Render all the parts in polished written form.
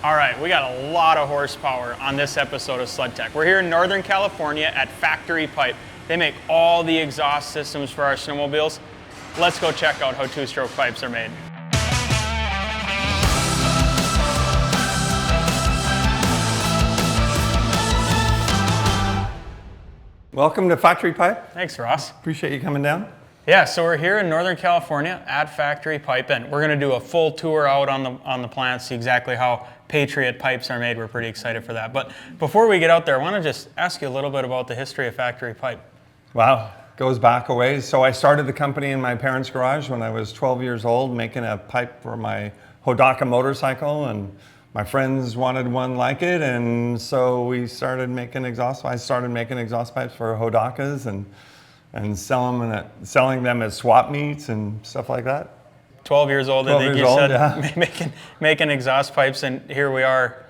All right, we got a lot of horsepower on this episode of SledTech. We're here in Northern California at Factory Pipe. They make all the exhaust systems for our snowmobiles. Let's go check out how two-stroke pipes are made. Welcome to Factory Pipe. Thanks, Ross. Appreciate you coming down. Yeah, so we're here in Northern California at Factory Pipe, and we're going to do a full tour out on the plant, see exactly how Patriot pipes are made. We're pretty excited for that. But before we get out there, I want to just ask you a little bit about the history of Factory Pipe. Wow, goes back a ways. So I started the company in my parents' garage when I was 12 years old, making a pipe for my Robotic motorcycle, and my friends wanted one like it, and so we started making exhaust. I started making exhaust pipes for Rodacas and selling them at swap meets and stuff like that. 12 years old, 12 I think years you old, said, yeah. making exhaust pipes, and here we are.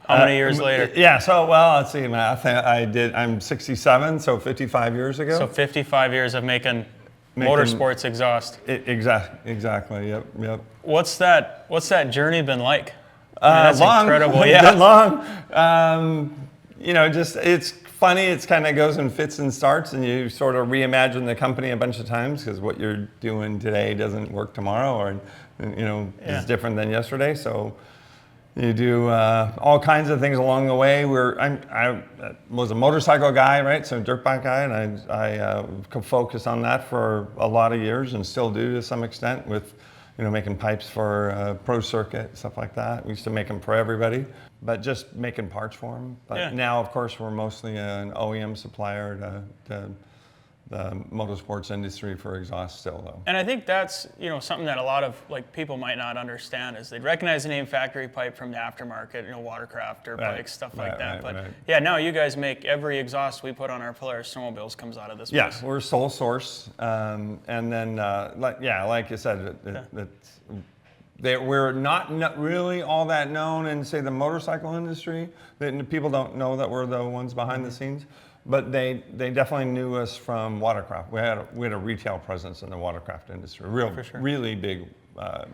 How many years later? Yeah, so, well, let's see, math. I'm 67, so 55 years ago. So 55 years of making motorsports exhaust. Exactly, yep. What's that journey been like? That's long. Incredible, yeah. It's been long. It's funny. It kind of goes in fits and starts, and you sort of reimagine the company a bunch of times because what you're doing today doesn't work tomorrow, or is different than yesterday. So you do all kinds of things along the way. I was a motorcycle guy, right? So dirt bike guy, and I focused on that for a lot of years, and still do to some extent with. Making pipes for pro circuit, stuff like that. We used to make them for everybody, but just making parts for them. But now, of course, we're mostly an OEM supplier to the motorsports industry for exhaust still, though. And I think that's something that a lot of people might not understand is they'd recognize the name Factory Pipe from the aftermarket, watercraft or bikes, stuff like that. But yeah, now you guys make every exhaust we put on our Polaris Snowmobiles comes out of this place. Yeah, we're sole source, and then like you said, we're not really all that known in, say, the motorcycle industry. People don't know that we're the ones behind the scenes. But they definitely knew us from watercraft. We had a retail presence in the watercraft industry, really big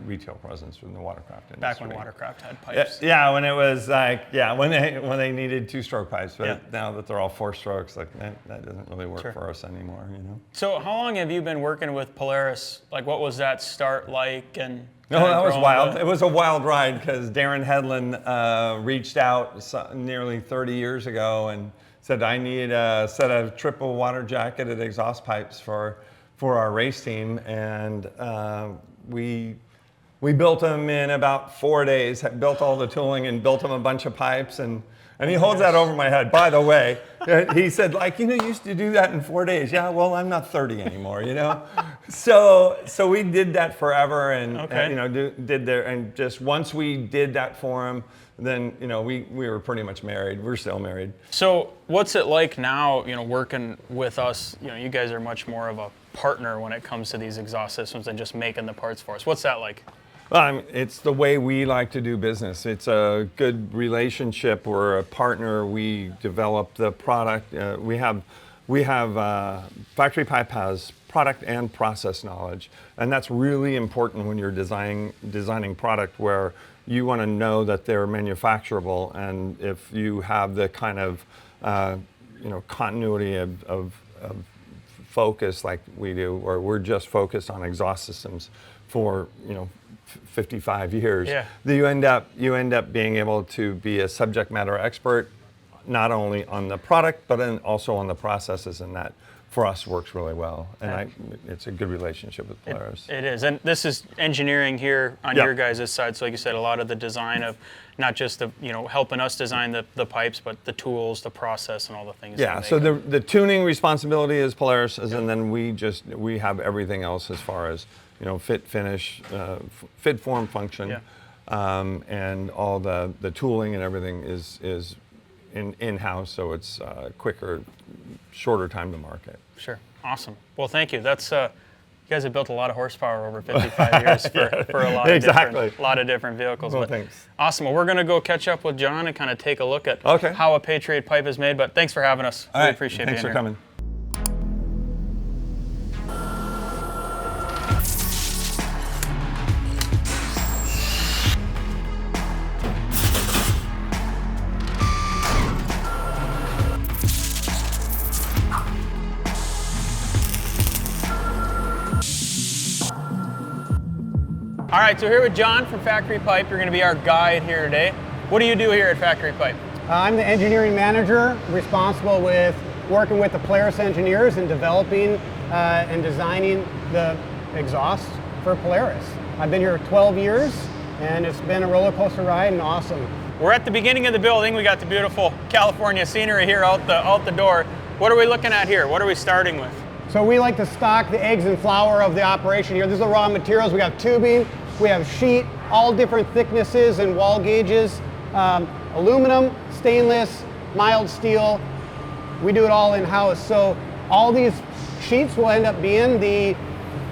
retail presence in the watercraft industry. Back when watercraft had pipes. Yeah, when it was when they needed two-stroke pipes. But now that they're all four strokes, that doesn't really work for us anymore. So how long have you been working with Polaris? What was that start like? And no, that was wild. It was a wild ride because Darren Hedlund reached out nearly 30 years ago and said, I need a set of triple water jacketed exhaust pipes for our race team, and we built them in about 4 days. Built all the tooling and built them a bunch of pipes, and he holds that over my head. By the way, he said, you used to do that in 4 days. Yeah, well, I'm not 30 anymore, So we did that forever, and and just once we did that for him. Then we were pretty much married. We're still married. So what's it like now? Working with us. You guys are much more of a partner when it comes to these exhaust systems than just making the parts for us. What's that like? Well, it's the way we like to do business. It's a good relationship. We're a partner. We develop the product. We have Factory Pipe has product and process knowledge, and that's really important when you're designing product where you want to know that they're manufacturable, and if you have the kind of continuity of focus like we do, or we're just focused on exhaust systems for 55 years, you end up being able to be a subject matter expert, not only on the product but also on the processes, and that for us works really well, and it's a good relationship with Polaris. It is, and this is engineering here on your guys' side. So like you said, a lot of the design of not just the helping us design the pipes, but the tools, the process, and all the things. Yeah. So the tuning responsibility is Polaris's, and then we have everything else as far as fit, finish, fit, form, function, and all the tooling and everything is in-house, so it's quicker, shorter time to market. Sure. Awesome. Well, thank you. That's you guys have built a lot of horsepower over 55 years for a lot of different vehicles. Well, thanks. Awesome. Well, we're going to go catch up with John and kind of take a look at how a Patriot pipe is made. But thanks for having us. We appreciate being here. Thanks for coming. right, so here with John from Factory Pipe. You're going to be our guide here today. What do you do here at Factory Pipe? I'm the engineering manager responsible with working with the Polaris engineers and developing and designing the exhaust for Polaris. I've been here 12 years and it's been a roller coaster ride and awesome. We're at the beginning of the building. We got the beautiful California scenery here out the door. What are we looking at here? What are we starting with? So we like to stock the eggs and flour of the operation here. This is the raw materials. We have tubing, we have sheet, all different thicknesses and wall gauges, aluminum, stainless, mild steel. We do it all in-house. So all these sheets will end up being the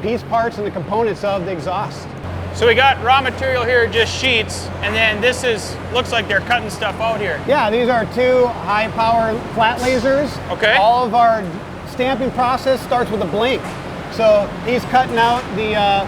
piece parts and the components of the exhaust. So we got raw material here, just sheets, and then looks like they're cutting stuff out here. Yeah, these are two high-power flat lasers. Okay. All of our stamping process starts with a blank. So he's cutting out the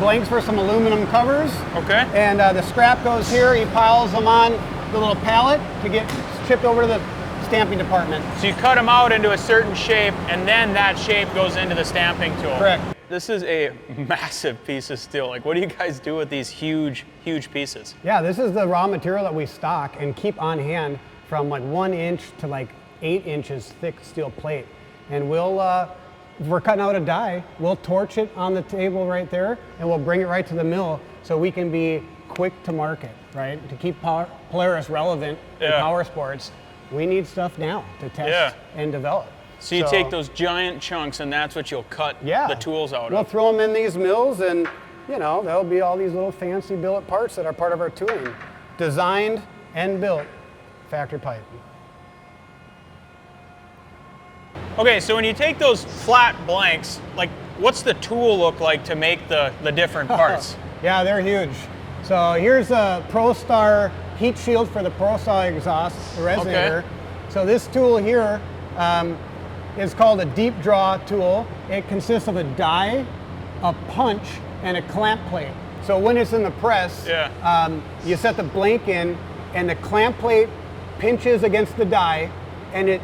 blanks for some aluminum covers. Okay. And the scrap goes here. He piles them on the little pallet to get shipped over to the stamping department. So you cut them out into a certain shape, and then that shape goes into the stamping tool. Correct. This is a massive piece of steel. Like, what do you guys do with these huge, huge pieces? Yeah, this is the raw material that we stock and keep on hand from like 1 inch to like 8 inches thick steel plate. And if we're cutting out a die, we'll torch it on the table right there and we'll bring it right to the mill so we can be quick to market, right? To keep Polaris relevant in power sports, we need stuff now to test and develop. So you take those giant chunks and that's what you'll cut the tools out of. We'll throw them in these mills and, you know, there'll be all these little fancy billet parts that are part of our tooling. Designed and built Factory Pipe. Okay, so when you take those flat blanks, like, what's the tool look like to make the different parts? Yeah, they're huge. So here's a ProStar heat shield for the ProStar exhaust, the resonator. Okay. So this tool here is called a deep draw tool. It consists of a die, a punch, and a clamp plate. So when it's in the press, you set the blank in, and the clamp plate pinches against the die, and it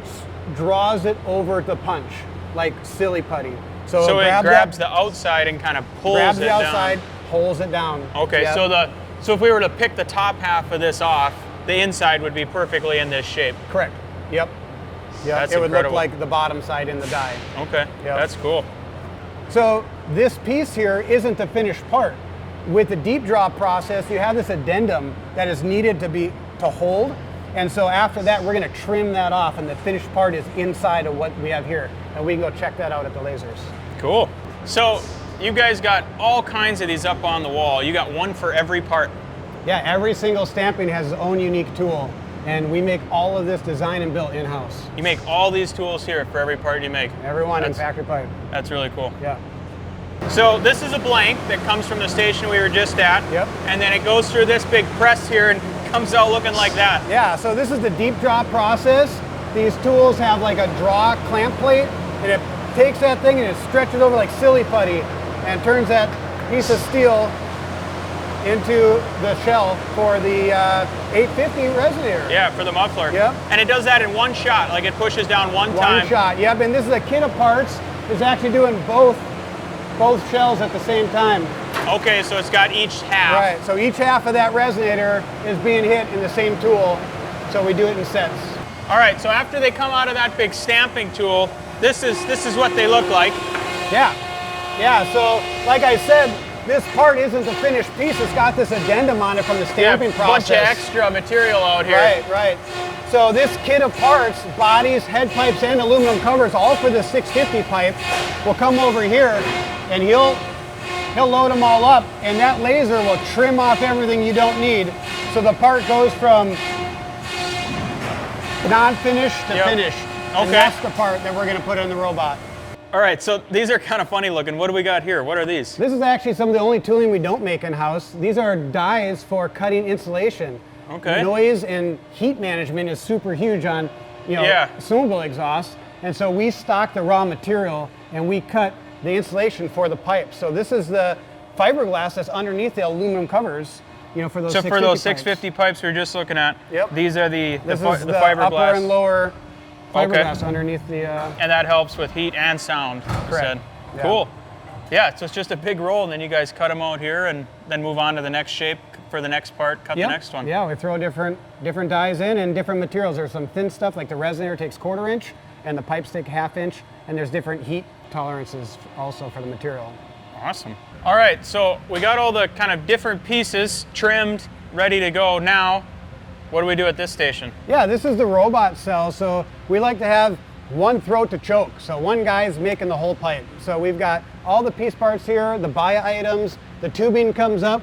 draws it over the punch, like silly putty. So it grabs the outside and kind of pulls it down. Grabs the outside, pulls it down. Okay, so if we were to pick the top half of this off, the inside would be perfectly in this shape. Correct. Yep. Yeah, it would look like the bottom side in the die. Okay, that's cool. So this piece here isn't the finished part. With the deep draw process, you have this addendum that is needed to hold. And so after that, we're going to trim that off, and the finished part is inside of what we have here. And we can go check that out at the lasers. Cool. So you guys got all kinds of these up on the wall. You got one for every part. Yeah, every single stamping has its own unique tool. And we make all of this designed and built in-house. You make all these tools here for every part you make? Every one in Factory Pipe. That's really cool. Yeah. So this is a blank that comes from the station we were just at. Yep. And then it goes through this big press here and comes out looking like that. Yeah, so this is the deep draw process. These tools have like a draw clamp plate, and it takes that thing and it stretches over like silly putty and turns that piece of steel into the shell for the 850 resonator. Yeah, for the muffler. Yep. And it does that in one shot, like it pushes down one time. One shot, yep, and this is a kit of parts. It's actually doing both shells at the same time. Okay, so it's got each half. Right, so each half of that resonator is being hit in the same tool, so we do it in sets. All right, so after they come out of that big stamping tool, this is what they look like. Yeah, so like I said, this part isn't the finished piece. It's got this addendum on it from the stamping process. A bunch of extra material out here. Right. So this kit of parts, bodies, head pipes, and aluminum covers, all for the 650 pipe, will come over here, and he'll load them all up, and that laser will trim off everything you don't need. So the part goes from non-finished to finished. Okay. And that's the part that we're going to put in the robot. All right, so these are kind of funny looking. What do we got here? What are these? This is actually some of the only tooling we don't make in-house. These are dies for cutting insulation. Okay. Noise and heat management is super huge on, snowmobile exhaust. And so we stock the raw material and we cut the insulation for the pipe. So this is the fiberglass that's underneath the aluminum covers, for those 650 for those pipes. 650 pipes we were just looking at, these are the fiberglass. Upper and lower fiberglass underneath the... And that helps with heat and sound, you said. Yeah. Cool. Yeah, so it's just a big roll, and then you guys cut them out here and then move on to the next shape for the next part, cut the next one. Yeah, we throw different dies in and different materials. There's some thin stuff, like the resonator takes 1/4 inch, and the pipes take 1/2 inch, and there's different heat tolerances also for the material. Awesome. All right, so we got all the kind of different pieces trimmed, ready to go. Now, what do we do at this station? Yeah, this is the robot cell, so we like to have one throat to choke. So one guy's making the whole pipe. So we've got all the piece parts here, the buy items, the tubing comes up.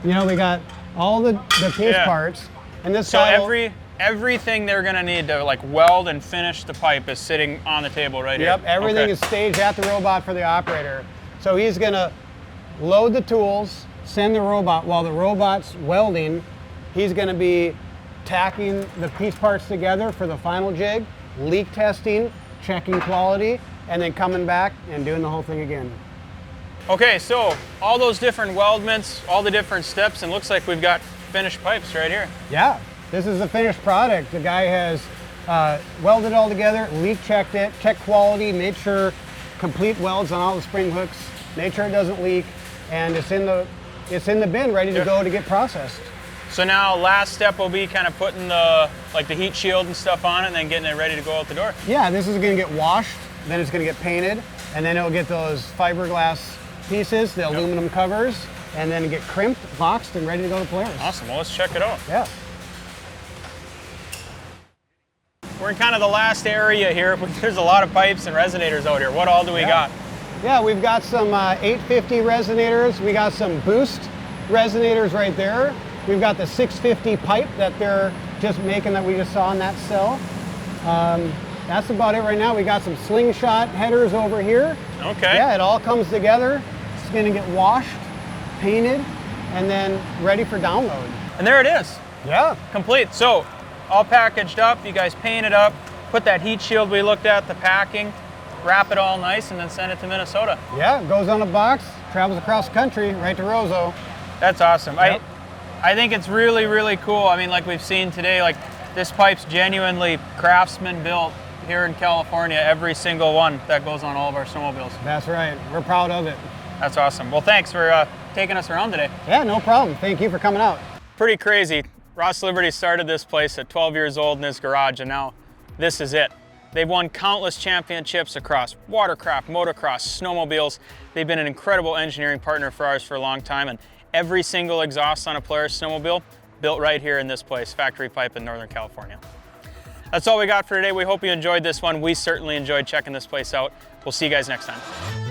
You know, we got all the piece parts. And this So guy will, everything they're gonna need to like weld and finish the pipe is sitting on the table right here. Yep, everything Okay. is staged at the robot for the operator. So he's gonna load the tools, send the robot, while the robot's welding, he's gonna be tacking the piece parts together for the final jig, leak testing, checking quality, and then coming back and doing the whole thing again. Okay, so all those different weldments, all the different steps, and looks like we've got finished pipes right here. Yeah, this is the finished product. The guy has welded it all together, leak checked it, checked quality, made sure complete welds on all the spring hooks, made sure it doesn't leak, and it's in the bin ready to go to get processed. So now last step will be kind of putting the heat shield and stuff on it and then getting it ready to go out the door. Yeah, this is gonna get washed, then it's gonna get painted, and then it'll get those fiberglass pieces, the aluminum covers, and then get crimped, boxed, and ready to go to Polaris. Awesome, well let's check it out. Yeah. We're in kind of the last area here. There's a lot of pipes and resonators out here. What all do we got? Yeah, we've got some 850 resonators. We got some boost resonators right there. We've got the 650 pipe that they're just making that we just saw in that cell. That's about it right now. We got some slingshot headers over here. Okay. Yeah, it all comes together. It's gonna get washed, painted, and then ready for download. And there it is, Yeah. complete. So all packaged up, you guys paint it up, put that heat shield we looked at, the packing, wrap it all nice, and then send it to Minnesota. Yeah, it goes on a box, travels across the country, right to Roseau. That's awesome. Yep. I think it's really, really cool. I mean, like we've seen today, like this pipe's genuinely craftsman built here in California, every single one that goes on all of our snowmobiles. That's right, we're proud of it. That's awesome. Well, thanks for taking us around today. Yeah, no problem. Thank you for coming out. Pretty crazy. Ross Liberty started this place at 12 years old in his garage, and now this is it. They've won countless championships across watercraft, motocross, snowmobiles. They've been an incredible engineering partner for ours for a long time, and every single exhaust on a Polaris snowmobile built right here in this place, Factory Pipe in Northern California. That's all we got for today. We hope you enjoyed this one. We certainly enjoyed checking this place out. We'll see you guys next time.